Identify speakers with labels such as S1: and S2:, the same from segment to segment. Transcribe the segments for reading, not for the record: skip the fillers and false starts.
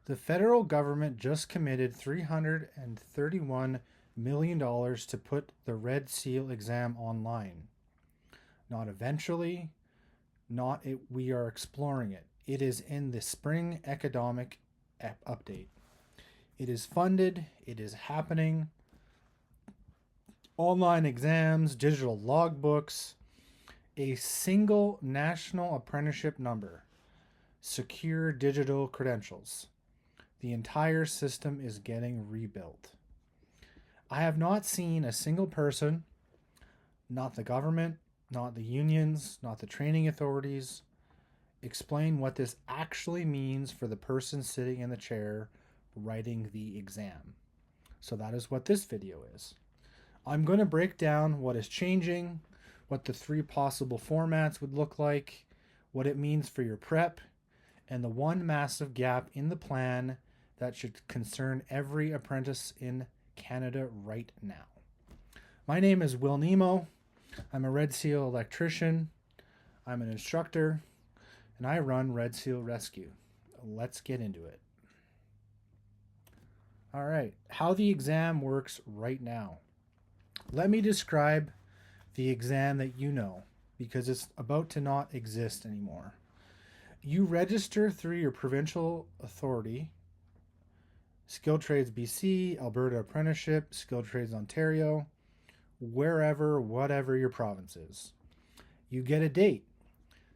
S1: The federal government just committed $331 million to put the Red Seal exam online. Not eventually, not it, we are exploring it. It is in the spring economic update. It is funded, it is happening. Online exams, digital logbooks, a single national apprenticeship number, secure digital credentials. The entire system is getting rebuilt. I have not seen a single person, not the government, not the unions, not the training authorities, explain what this actually means for the person sitting in the chair writing the exam. So that is what this video is. I'm going to break down what is changing, what the 3 possible formats would look like, what it means for your prep, and the one massive gap in the plan that should concern every apprentice in Canada right now. My name is Will Nemo. I'm a Red Seal electrician. I'm an instructor, and I run Red Seal Rescue. Let's get into it. All right, how the exam works right now. Let me describe the exam that you know, because it's about to not exist anymore. You register through your provincial authority, Skilled Trades BC, Alberta Apprenticeship, Skilled Trades Ontario, wherever, whatever your province is. You get a date.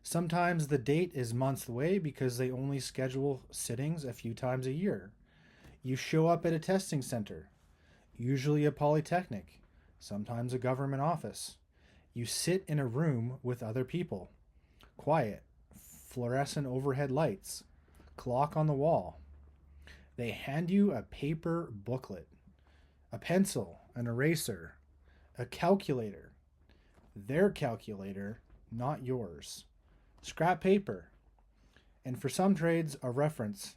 S1: Sometimes the date is months away because they only schedule sittings a few times a year. You show up at a testing center, usually a polytechnic, sometimes a government office. You sit in a room with other people. Quiet, fluorescent overhead lights, clock on the wall. They hand you a paper booklet, a pencil, an eraser, a calculator. Their calculator, not yours. Scrap paper. And for some trades, a reference.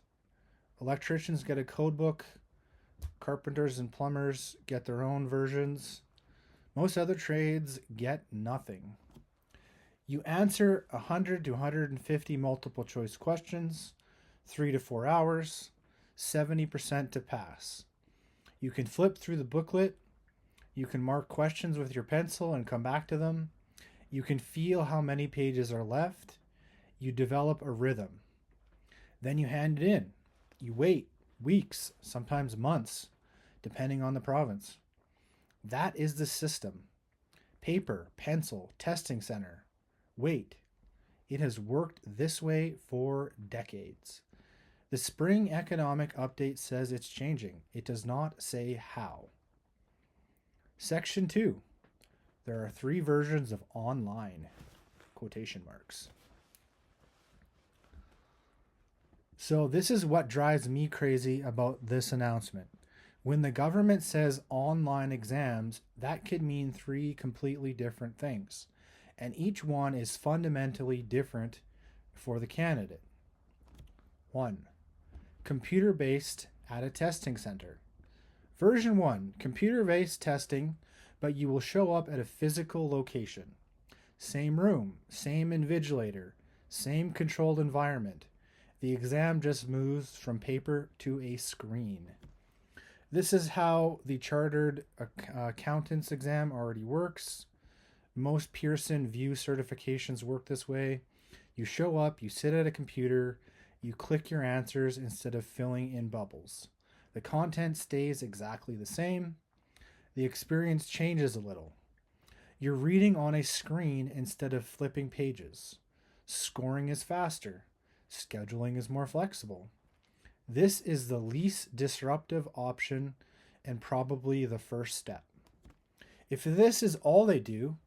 S1: Electricians get a code book. Carpenters and plumbers get their own versions. Most other trades get nothing. You answer 100 to 150 multiple choice questions, 3 to 4 hours, 70% to pass. You can flip through the booklet. You can mark questions with your pencil and come back to them. You can feel how many pages are left. You develop a rhythm. Then you hand it in. You wait weeks, sometimes months, depending on the province. That is the system. Paper, pencil, testing center. Wait. It has worked this way for decades. The spring economic update says it's changing. It does not say how. Section 2. There are 3 versions of online, quotation marks. So this is what drives me crazy about this announcement. When the government says online exams, that could mean 3 completely different things, and each one is fundamentally different for the candidate. 1. Computer-based at a testing center. Version 1, computer-based testing, but you will show up at a physical location. Same room, same invigilator, same controlled environment. The exam just moves from paper to a screen. This is how the Chartered Accountant's exam already works. Most Pearson VUE certifications work this way. You show up, you sit at a computer, you click your answers instead of filling in bubbles. The content stays exactly the same. The experience changes a little. You're reading on a screen instead of flipping pages. Scoring is faster. Scheduling is more flexible. This is the least disruptive option and probably the first step. If this is all they do,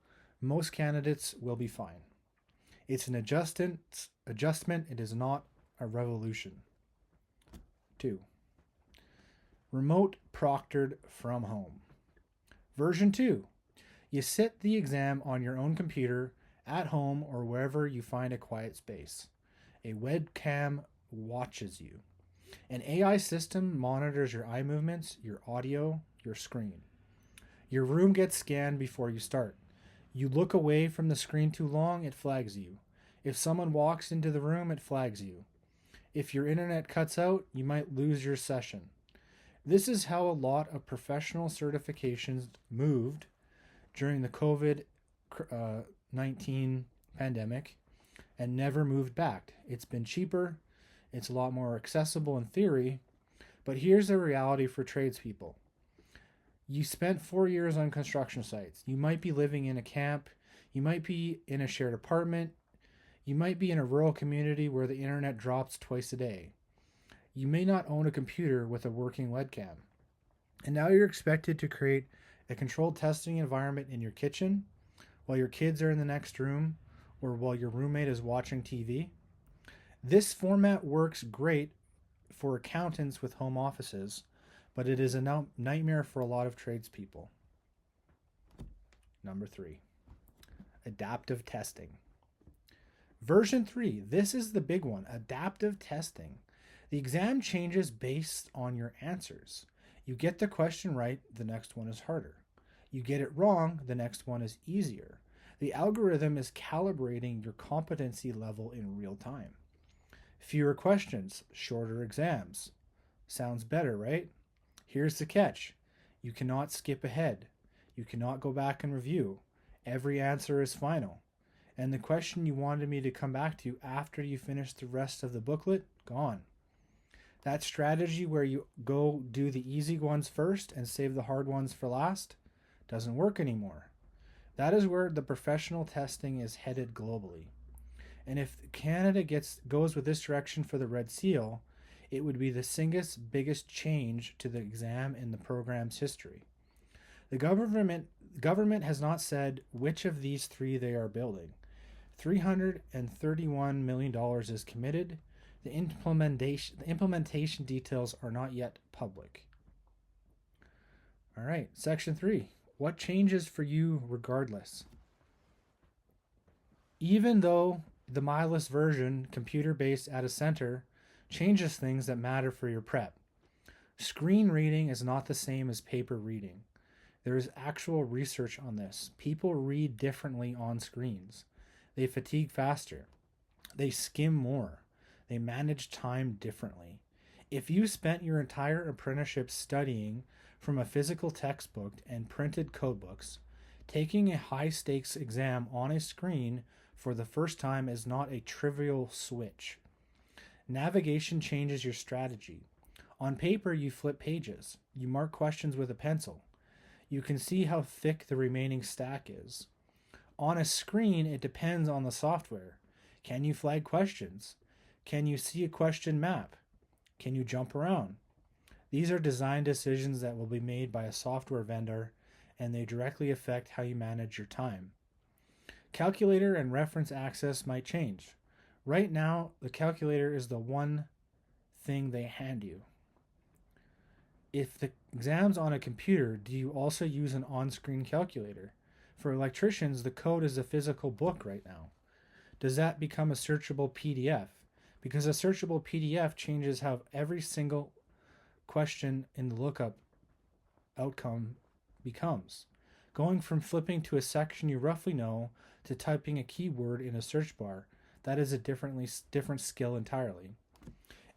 S1: most candidates will be fine. It's an adjustment. It is not a revolution. 2. Remote proctored from home. Version 2. You sit the exam on your own computer, at home, or wherever you find a quiet space. A webcam watches you. An AI system monitors your eye movements, your audio, your screen. Your room gets scanned before you start. You look away from the screen too long, it flags you. If someone walks into the room, it flags you. If your internet cuts out, you might lose your session. This is how a lot of professional certifications moved during the COVID 19 pandemic and never moved back. It's been cheaper, it's a lot more accessible in theory, but here's the reality for tradespeople. You spent 4 years on construction sites. You might be living in a camp, you might be in a shared apartment, you might be in a rural community where the internet drops twice a day. You may not own a computer with a working webcam. And now you're expected to create a controlled testing environment in your kitchen while your kids are in the next room or while your roommate is watching TV. This format works great for accountants with home offices, but it is a nightmare for a lot of tradespeople. Number 3, adaptive testing. Version 3, this is the big one, adaptive testing. The exam changes based on your answers. You get the question right, the next one is harder. You get it wrong, the next one is easier. The algorithm is calibrating your competency level in real time. Fewer questions, shorter exams. Sounds better, right? Here's the catch. You cannot skip ahead. You cannot go back and review. Every answer is final. And the question you wanted me to come back to after you finish the rest of the booklet, gone. That strategy where you go do the easy ones first and save the hard ones for last doesn't work anymore. That is where the professional testing is headed globally. And if Canada goes with this direction for the Red Seal, it would be the single biggest change to the exam in the program's history. The government has not said which of these 3 they are building. $331 million is committed. The implementation details are not yet public. All right, section 3. What changes for you regardless? Even though the mindless version, computer-based at a center, changes things that matter for your prep. Screen reading is not the same as paper reading. There is actual research on this. People read differently on screens. They fatigue faster. They skim more. They manage time differently. If you spent your entire apprenticeship studying from a physical textbook and printed codebooks, taking a high-stakes exam on a screen for the first time is not a trivial switch. Navigation changes your strategy. On paper, you flip pages. You mark questions with a pencil. You can see how thick the remaining stack is. On a screen, it depends on the software. Can you flag questions? Can you see a question map? Can you jump around? These are design decisions that will be made by a software vendor, and they directly affect how you manage your time. Calculator and reference access might change. Right now, the calculator is the one thing they hand you. If the exam's on a computer, do you also use an on-screen calculator? For electricians, the code is a physical book right now. Does that become a searchable PDF? Because a searchable PDF changes how every single question in the lookup outcome becomes. Going from flipping to a section you roughly know to typing a keyword in a search bar, that is a different skill entirely.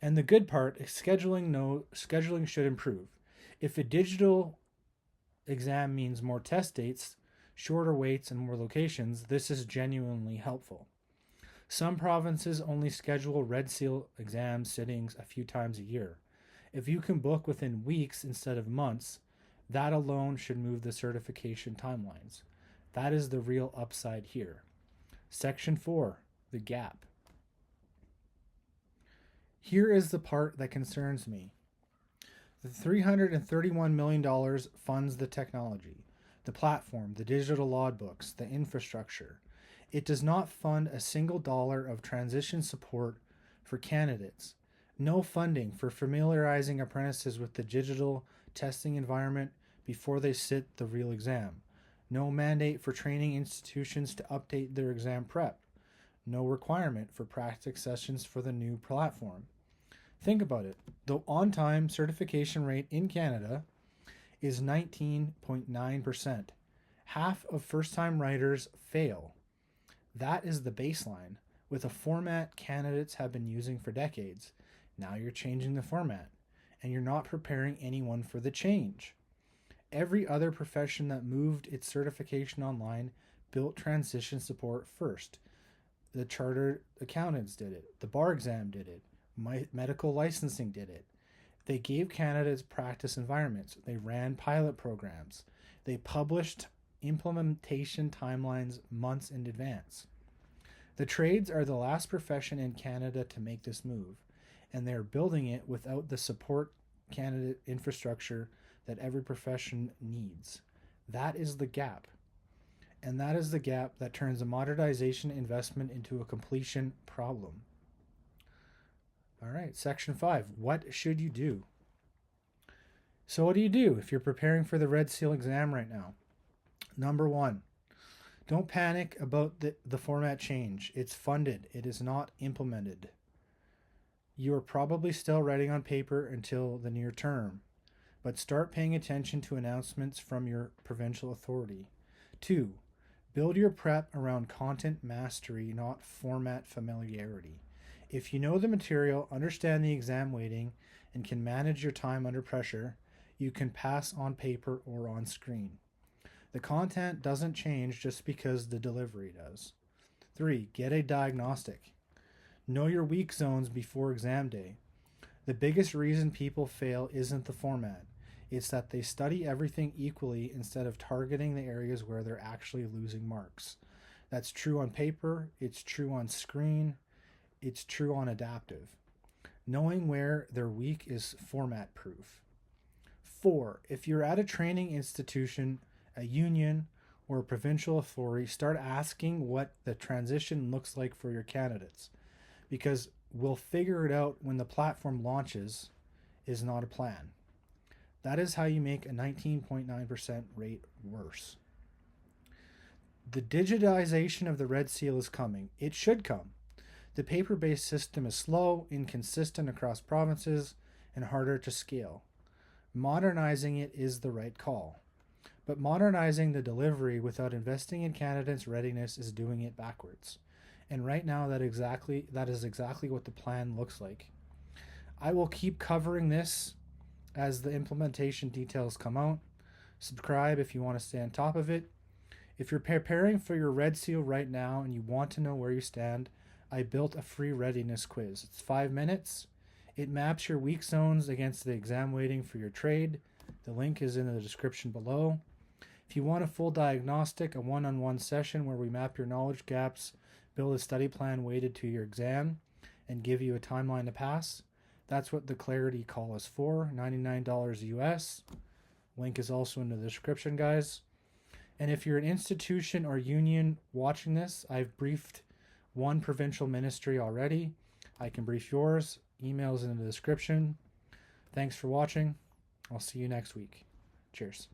S1: And the good part is scheduling should improve. If a digital exam means more test dates, shorter waits, and more locations, this is genuinely helpful. Some provinces only schedule Red Seal exam sittings a few times a year. If you can book within weeks instead of months, that alone should move the certification timelines. That is the real upside here. Section 4, the gap. Here is the part that concerns me. The $331 million funds the technology, the platform, the digital logbooks, the infrastructure. It does not fund a single dollar of transition support for candidates. No funding for familiarizing apprentices with the digital testing environment before they sit the real exam. No mandate for training institutions to update their exam prep. No requirement for practice sessions for the new platform. Think about it. The on-time certification rate in Canada is 19.9%. Half of first-time writers fail. That is the baseline, with a format candidates have been using for decades. Now you're changing the format, and you're not preparing anyone for the change. Every other profession that moved its certification online built transition support first. The chartered accountants did it. The bar exam did it. Medical licensing did it. They gave candidates practice environments. They ran pilot programs. They published implementation timelines months in advance. The trades are the last profession in Canada to make this move, and they're building it without the support candidate infrastructure that every profession needs. That is the gap. And that is the gap that turns a modernization investment into a completion problem. All right, section 5. What should you do? So what do you do if you're preparing for the Red Seal exam right now? Number 1, don't panic about the format change. It's funded. It is not implemented. You are probably still writing on paper until the near term, but start paying attention to announcements from your provincial authority. 2, build your prep around content mastery, not format familiarity. If you know the material, understand the exam weighting, and can manage your time under pressure, you can pass on paper or on screen. The content doesn't change just because the delivery does. 3, get a diagnostic. Know your weak zones before exam day. The biggest reason people fail isn't the format. It's that they study everything equally instead of targeting the areas where they're actually losing marks. That's true on paper, it's true on screen, it's true on adaptive. Knowing where they're weak is format proof. 4, if you're at a training institution, a union, or a provincial authority, start asking what the transition looks like for your candidates, because we'll figure it out when the platform launches is not a plan. That is how you make a 19.9% rate worse. The digitization of the Red Seal is coming. It should come. The paper-based system is slow, inconsistent across provinces, and harder to scale. Modernizing it is the right call. But modernizing the delivery without investing in candidates' readiness is doing it backwards. And right now that is exactly what the plan looks like. I will keep covering this as the implementation details come out. Subscribe if you want to stay on top of it. If you're preparing for your Red Seal right now and you want to know where you stand, I built a free readiness quiz. It's 5 minutes. It maps your weak zones against the exam weighting for your trade. The link is in the description below. If you want a full diagnostic, a one-on-one session where we map your knowledge gaps, build a study plan weighted to your exam, and give you a timeline to pass, that's what the Clarity call is for, $99 US. Link is also in the description, guys. And if you're an institution or union watching this, I've briefed one provincial ministry already. I can brief yours. Emails in the description. Thanks for watching. I'll see you next week. Cheers.